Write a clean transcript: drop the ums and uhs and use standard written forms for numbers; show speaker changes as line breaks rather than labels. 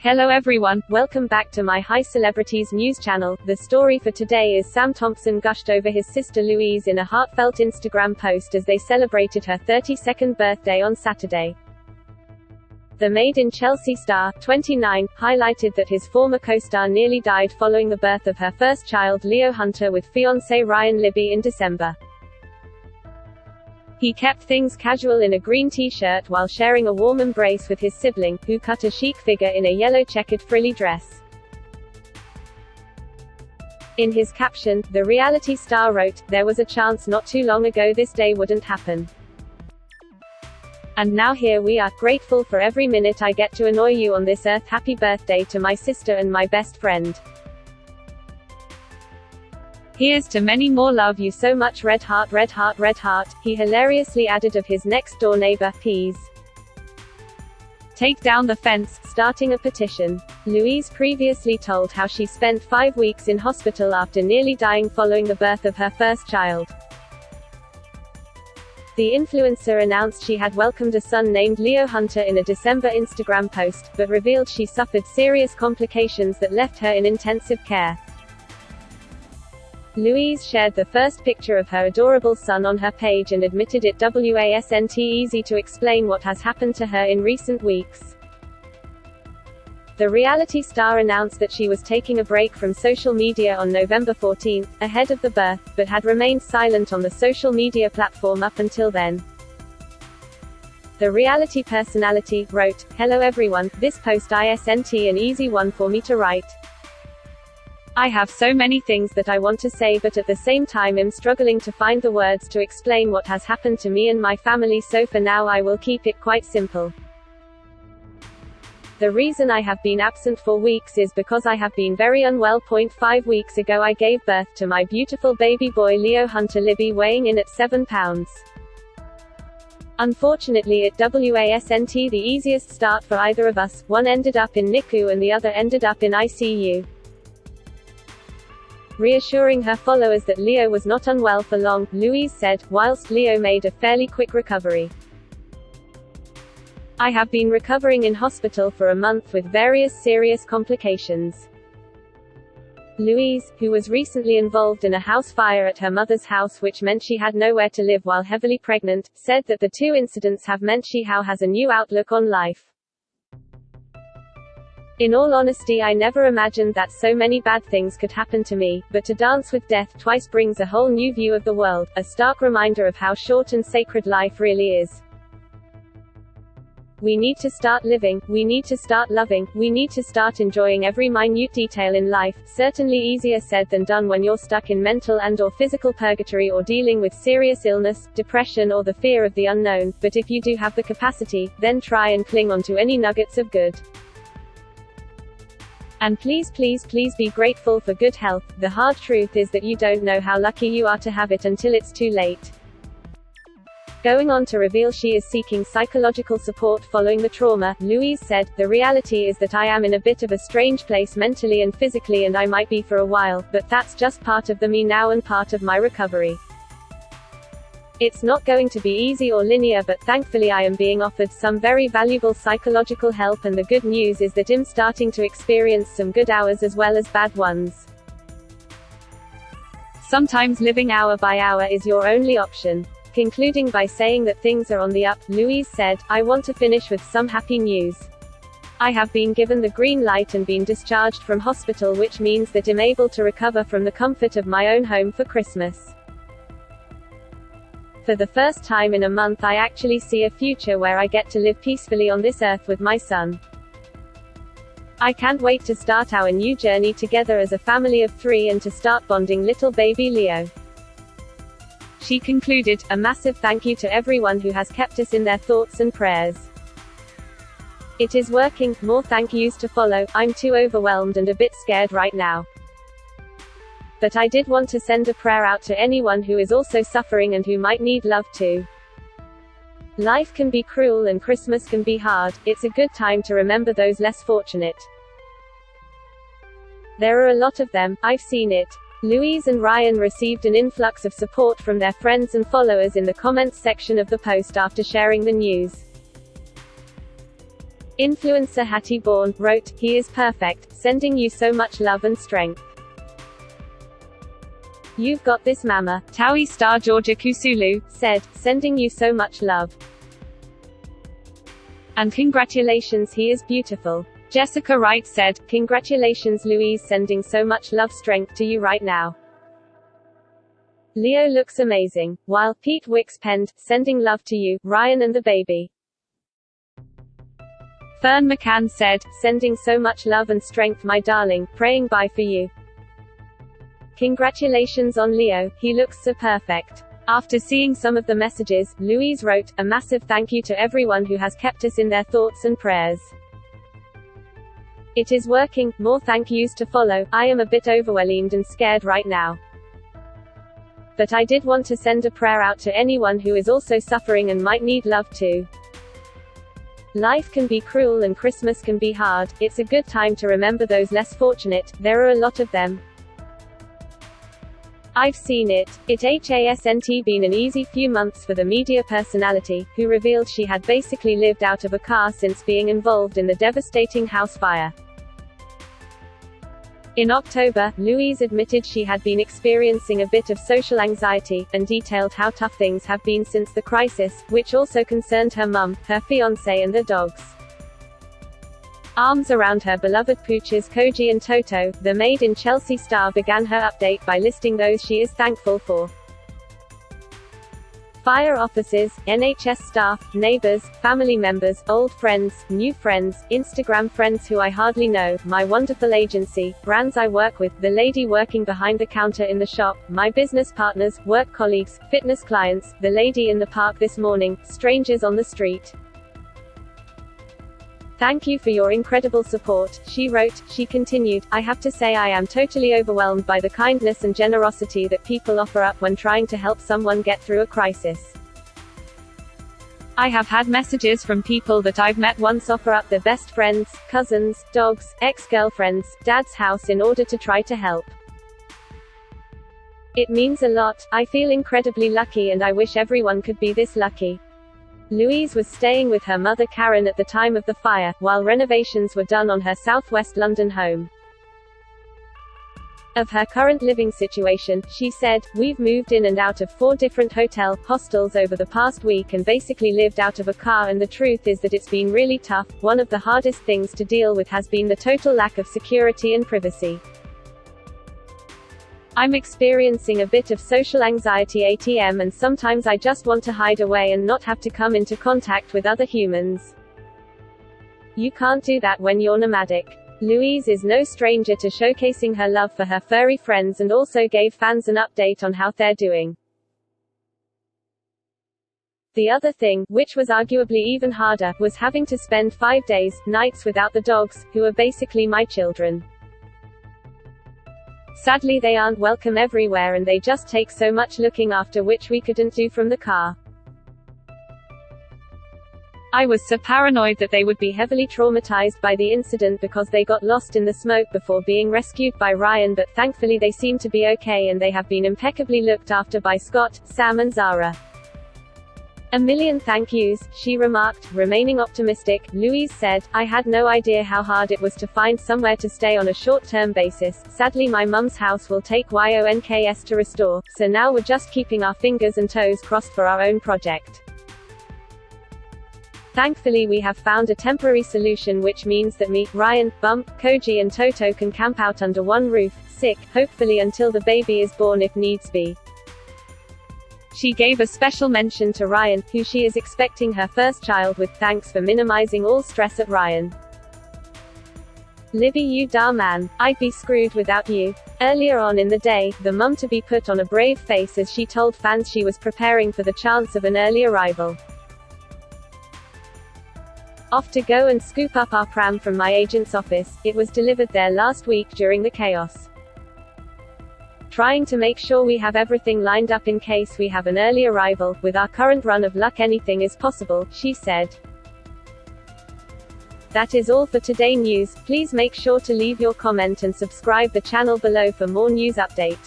Hello everyone, welcome back to my High Celebrities news channel. The story for today is Sam Thompson gushed over his sister Louise in a heartfelt Instagram post as they celebrated her 32nd birthday on Saturday. The Made in Chelsea star, 29, highlighted that his former co-star nearly died following the birth of her first child Leo Hunter with fiancé Ryan Libby in December. He kept things casual in a green t-shirt while sharing a warm embrace with his sibling, who cut a chic figure in a yellow checkered frilly dress. In his caption, the reality star wrote, "There was a chance not too long ago this day wouldn't happen. And now here we are, grateful for every minute I get to annoy you on this earth. Happy birthday to my sister and my best friend. Here's to many more, love you so much, red heart, red heart, red heart." He hilariously added of his next door neighbor, "Please take down the fence, starting a petition." Louise previously told how she spent 5 weeks in hospital after nearly dying following the birth of her first child. The influencer announced she had welcomed a son named Leo Hunter in a December Instagram post, but revealed she suffered serious complications that left her in intensive care. Louise shared the first picture of her adorable son on her page and admitted it wasn't easy to explain what has happened to her in recent weeks. The reality star announced that she was taking a break from social media on November 14, ahead of the birth, but had remained silent on the social media platform up until then. The reality personality wrote, "Hello everyone, this post isn't an easy one for me to write. I have so many things that I want to say, but at the same time am struggling to find the words to explain what has happened to me and my family, so for now I will keep it quite simple. The reason I have been absent for weeks is because I have been very unwell. 5 weeks ago I gave birth to my beautiful baby boy Leo Hunter Libby, weighing in at 7 pounds. Unfortunately it wasn't the easiest start for either of us. One ended up in NICU and the other ended up in ICU." Reassuring her followers that Leo was not unwell for long, Louise said, whilst Leo made a fairly quick recovery. "I have been recovering in hospital for a month with various serious complications." Louise, who was recently involved in a house fire at her mother's house which meant she had nowhere to live while heavily pregnant, said that the two incidents have meant she now has a new outlook on life. "In all honesty, I never imagined that so many bad things could happen to me, but to dance with death twice brings a whole new view of the world, a stark reminder of how short and sacred life really is. We need to start living, we need to start loving, we need to start enjoying every minute detail in life. Certainly easier said than done when you're stuck in mental and/or physical purgatory or dealing with serious illness, depression or the fear of the unknown, but if you do have the capacity, then try and cling on to any nuggets of good. And please, please, please be grateful for good health. The hard truth is that you don't know how lucky you are to have it until it's too late." Going on to reveal she is seeking psychological support following the trauma, Louise said, "The reality is that I am in a bit of a strange place mentally and physically, and I might be for a while, but that's just part of the me now and part of my recovery. It's not going to be easy or linear, but thankfully I am being offered some very valuable psychological help, and the good news is that I'm starting to experience some good hours as well as bad ones. Sometimes living hour by hour is your only option." Concluding by saying that things are on the up, Louise said, "I want to finish with some happy news. I have been given the green light and been discharged from hospital, which means that I'm able to recover from the comfort of my own home for Christmas. For the first time in a month I actually see a future where I get to live peacefully on this earth with my son. I can't wait to start our new journey together as a family of 3 and to start bonding little baby Leo." She concluded, "A massive thank you to everyone who has kept us in their thoughts and prayers. It is working, more thank yous to follow. I'm too overwhelmed and a bit scared right now. But I did want to send a prayer out to anyone who is also suffering and who might need love too. Life can be cruel and Christmas can be hard. It's a good time to remember those less fortunate. There are a lot of them, I've seen it." Louise and Ryan received an influx of support from their friends and followers in the comments section of the post after sharing the news. Influencer Hattie Bourne wrote, "He is perfect, sending you so much love and strength. You've got this mama." Towie star Georgia Kusulu said, "Sending you so much love. And congratulations, he is beautiful." Jessica Wright said, "Congratulations Louise, sending so much love strength to you right now. Leo looks amazing." While Pete Wicks penned, "Sending love to you, Ryan and the baby." Fern McCann said, "Sending so much love and strength my darling, praying bye for you. Congratulations on Leo, he looks so perfect." After seeing some of the messages, Louise wrote, "A massive thank you to everyone who has kept us in their thoughts and prayers. It is working, more thank yous to follow. I am a bit overwhelmed and scared right now. But I did want to send a prayer out to anyone who is also suffering and might need love too. Life can be cruel and Christmas can be hard. It's a good time to remember those less fortunate, there are a lot of them. I've seen it. It hasn't been an easy few months for the media personality, who revealed she had basically lived out of a car since being involved in the devastating house fire. In October, Louise admitted she had been experiencing a bit of social anxiety, and detailed how tough things have been since the crisis, which also concerned her mum, her fiancé and the dogs. Arms around her beloved pooches Koji and Toto, the Made in Chelsea star began her update by listing those she is thankful for. Fire officers, NHS staff, neighbors, family members, old friends, new friends, Instagram friends who I hardly know, my wonderful agency, brands I work with, the lady working behind the counter in the shop, my business partners, work colleagues, fitness clients, the lady in the park this morning, strangers on the street. Thank you for your incredible support," she wrote. She continued, "I have to say I am totally overwhelmed by the kindness and generosity that people offer up when trying to help someone get through a crisis. I have had messages from people that I've met once offer up their best friends, cousins, dogs, ex-girlfriends, dad's house in order to try to help. It means a lot. I feel incredibly lucky and I wish everyone could be this lucky." Louise was staying with her mother Karen at the time of the fire, while renovations were done on her southwest London home. Of her current living situation, she said, "We've moved in and out of 4 different hostels over the past week and basically lived out of a car, and the truth is that it's been really tough. One of the hardest things to deal with has been the total lack of security and privacy. I'm experiencing a bit of social anxiety and sometimes I just want to hide away and not have to come into contact with other humans. You can't do that when you're nomadic." Louise is no stranger to showcasing her love for her furry friends and also gave fans an update on how they're doing. The other thing, which was arguably even harder, was having to spend 5 nights without the dogs, who are basically my children. Sadly they aren't welcome everywhere and they just take so much looking after, which we couldn't do from the car. I was so paranoid that they would be heavily traumatized by the incident because they got lost in the smoke before being rescued by Ryan, but thankfully they seem to be okay and they have been impeccably looked after by Scott, Sam and Zara. A million thank yous," she remarked. Remaining optimistic, Louise said, "I had no idea how hard it was to find somewhere to stay on a short-term basis. Sadly my mum's house will take yonks to restore, so now we're just keeping our fingers and toes crossed for our own project. Thankfully we have found a temporary solution, which means that me, Ryan, Bump, Koji and Toto can camp out under one roof, hopefully until the baby is born if needs be." She gave a special mention to Ryan, who she is expecting her first child with, thanks for minimizing all stress at Ryan. "Libby you dar man, I'd be screwed without you." Earlier on in the day, the mum-to-be put on a brave face as she told fans she was preparing for the chance of an early arrival. "Off to go and scoop up our pram from my agent's office. It was delivered there last week during the chaos. Trying to make sure we have everything lined up in case we have an early arrival. With our current run of luck anything is possible," she said. That is all for today news. Please make sure to leave your comment and subscribe the channel below for more news update.